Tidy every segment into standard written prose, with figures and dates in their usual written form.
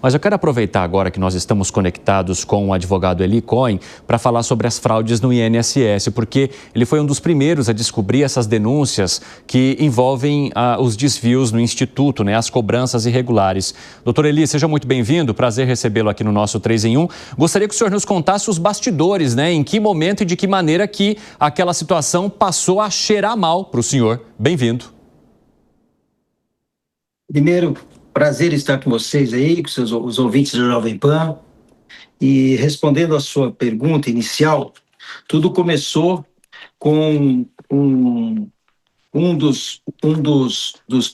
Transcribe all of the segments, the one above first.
Mas eu quero aproveitar agora que nós estamos conectados com o advogado Eli Cohen para falar sobre as fraudes no INSS, porque ele foi um dos primeiros a descobrir essas denúncias que envolvem os desvios no Instituto, né, as cobranças irregulares. Doutor Eli, seja muito bem-vindo, prazer recebê-lo aqui no nosso 3 em 1. Gostaria que o senhor nos contasse os bastidores, né, em que momento e de que maneira que aquela situação passou a cheirar mal para o senhor. Bem-vindo. Primeiro, prazer estar com vocês aí, com os ouvintes da Jovem Pan. E respondendo à sua pergunta inicial, tudo começou com um dos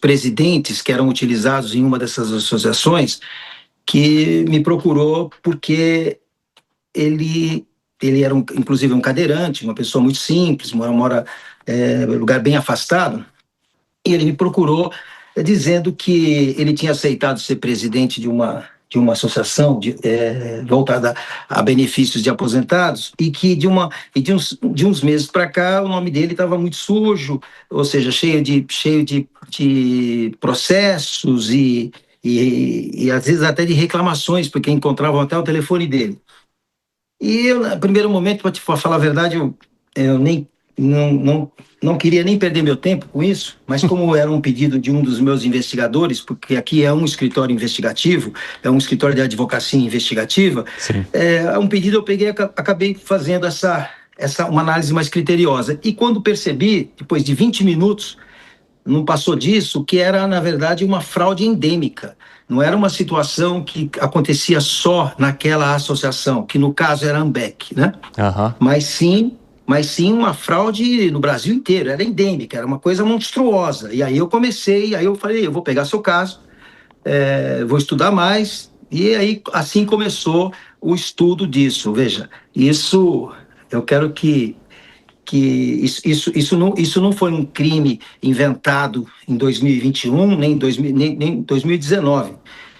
presidentes que eram utilizados em uma dessas associações, que me procurou porque ele era, inclusive, um cadeirante, uma pessoa muito simples, mora em lugar bem afastado, e ele me procurou dizendo que ele tinha aceitado ser presidente de uma associação voltada a benefícios de aposentados e que de uns meses para cá o nome dele estava muito sujo, ou seja, cheio de processos e às vezes até de reclamações, porque encontravam até o telefone dele. E eu, no primeiro momento, para te falar a verdade, eu nem não queria nem perder meu tempo com isso, mas como era um pedido de um dos meus investigadores, porque aqui é um escritório investigativo, é um escritório de advocacia investigativa, um pedido eu peguei, acabei fazendo uma análise mais criteriosa. E quando percebi, depois de 20 minutos, não passou disso, que era, na verdade, uma fraude endêmica. Não era uma situação que acontecia só naquela associação, que no caso era a Ambec, né? Mas sim uma fraude no Brasil inteiro, era endêmica, era uma coisa monstruosa. E aí eu falei, eu vou pegar seu caso, vou estudar mais, e aí assim começou o estudo disso. Veja, isso, eu quero que isso não foi um crime inventado em 2021, nem em 2019.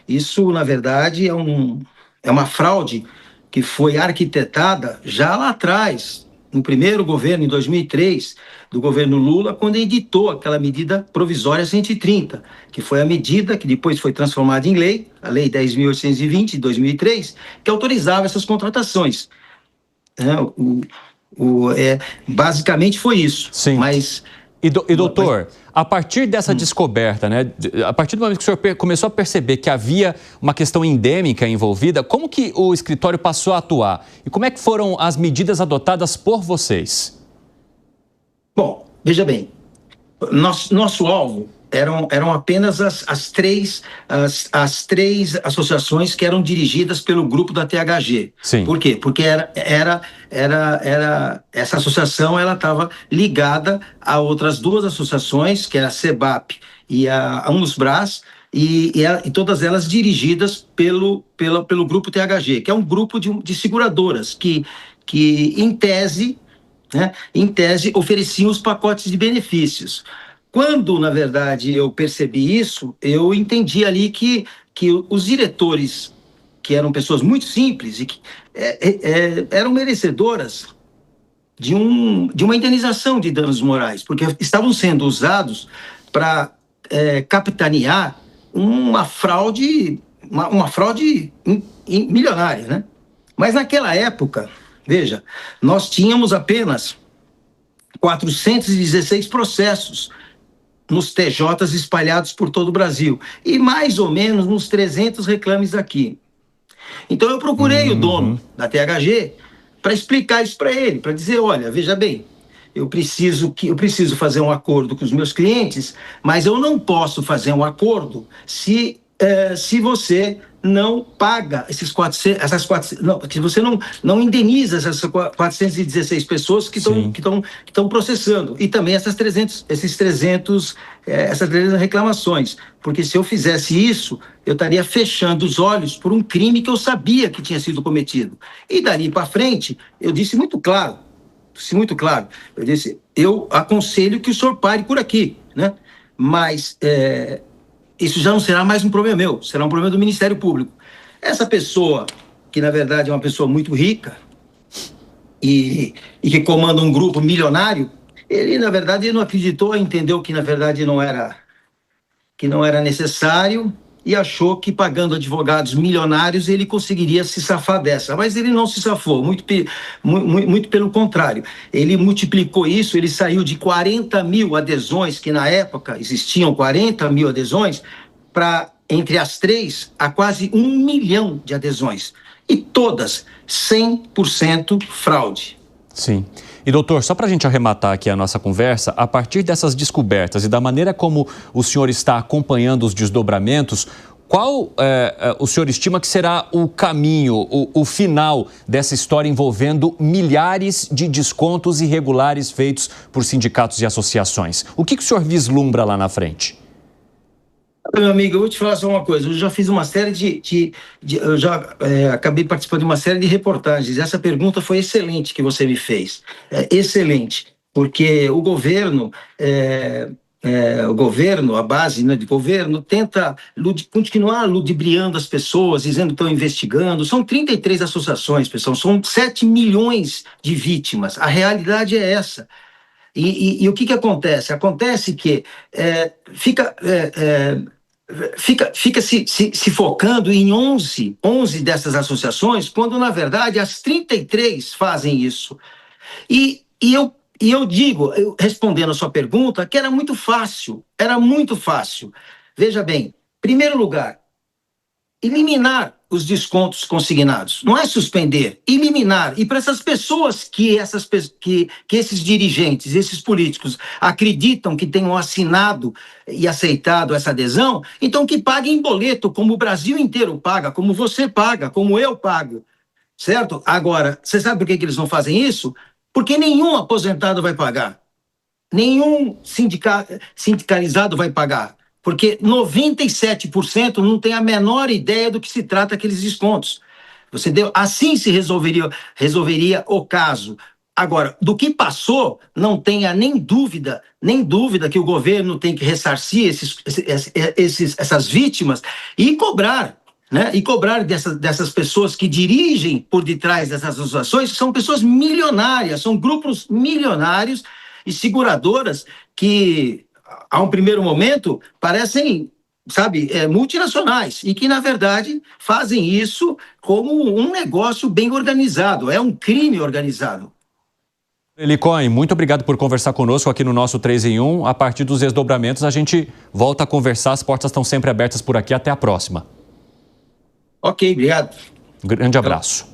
Isso, na verdade, é uma fraude que foi arquitetada já lá atrás, no primeiro governo, em 2003, do governo Lula, quando editou aquela medida provisória 130, que foi a medida que depois foi transformada em lei, a Lei 10.820, de 2003, que autorizava essas contratações. Basicamente foi isso. Sim. Mas... E doutor, a partir dessa descoberta, né, a partir do momento que o senhor começou a perceber que havia uma questão endêmica envolvida, como que o escritório passou a atuar? E como é que foram as medidas adotadas por vocês? Bom, veja bem, nosso alvo eram apenas as três associações que eram dirigidas pelo grupo da THG. Sim. Por quê? Porque essa associação estava ligada a outras duas associações, que era a SEBAP e a Umusbras, e todas elas dirigidas pelo grupo THG, que é um grupo de seguradoras que em tese ofereciam os pacotes de benefícios. Quando, na verdade, eu percebi isso, eu entendi ali que os diretores, que eram pessoas muito simples e que eram merecedoras de uma indenização de danos morais, porque estavam sendo usados para capitanear uma fraude milionária, né? Mas naquela época, veja, nós tínhamos apenas 416 processos nos TJs espalhados por todo o Brasil e mais ou menos uns 300 reclames aqui. Então eu procurei o dono da THG para explicar isso para ele, para dizer, olha, veja bem, eu preciso fazer um acordo com os meus clientes, mas eu não posso fazer um acordo se você não paga se você não indeniza essas 416 pessoas que estão processando, e também essas 300 reclamações, porque se eu fizesse isso, eu estaria fechando os olhos por um crime que eu sabia que tinha sido cometido. E dali para frente, eu disse muito claro, eu disse, eu aconselho que o senhor pare por aqui, né? Mas isso já não será mais um problema meu, será um problema do Ministério Público. Essa pessoa, que na verdade é uma pessoa muito rica e que comanda um grupo milionário, ele na verdade não acreditou, entendeu que na verdade não era necessário e achou que pagando advogados milionários ele conseguiria se safar dessa. Mas ele não se safou, muito pelo contrário. Ele multiplicou isso, ele saiu de 40 mil adesões, que na época existiam 40 mil adesões, para, entre as três, a quase 1 milhão de adesões. E todas 100% fraude. Sim. E, doutor, só para a gente arrematar aqui a nossa conversa, a partir dessas descobertas e da maneira como o senhor está acompanhando os desdobramentos, qual o senhor estima que será o caminho, o final dessa história envolvendo milhares de descontos irregulares feitos por sindicatos e associações? O que o senhor vislumbra lá na frente? Meu amigo, eu vou te falar só uma coisa. Eu já fiz uma série eu já acabei participando de uma série de reportagens. Essa pergunta foi excelente que você me fez. Excelente, porque o governo, a base, né, de governo, tenta continuar ludibriando as pessoas, dizendo que estão investigando. São 33 associações, pessoal, são 7 milhões de vítimas. A realidade é essa. E o que acontece? Acontece que fica se focando em 11 dessas associações, quando, na verdade, as 33 fazem isso. E eu digo, respondendo a sua pergunta, que era muito fácil. Veja bem, em primeiro lugar, eliminar os descontos consignados, não é suspender, eliminar. E para essas pessoas que esses dirigentes, esses políticos acreditam que tenham assinado e aceitado essa adesão, então que paguem em boleto, como o Brasil inteiro paga, como você paga, como eu pago, certo? Agora, você sabe por que eles não fazem isso? Porque nenhum aposentado vai pagar, nenhum sindicalizado vai pagar. Porque 97% não tem a menor ideia do que se trata aqueles descontos. Assim se resolveria o caso. Agora, do que passou, não tenha nem dúvida que o governo tem que ressarcir essas vítimas e cobrar, né? E cobrar dessas pessoas que dirigem por detrás dessas associações, que são pessoas milionárias, são grupos milionários e seguradoras que, a um primeiro momento, parecem, sabe, multinacionais, e que, na verdade, fazem isso como um negócio bem organizado, é um crime organizado. Liconha, muito obrigado por conversar conosco aqui no nosso 3 em 1. A partir dos desdobramentos, a gente volta a conversar, as portas estão sempre abertas por aqui. Até a próxima. Ok, obrigado. Um grande abraço.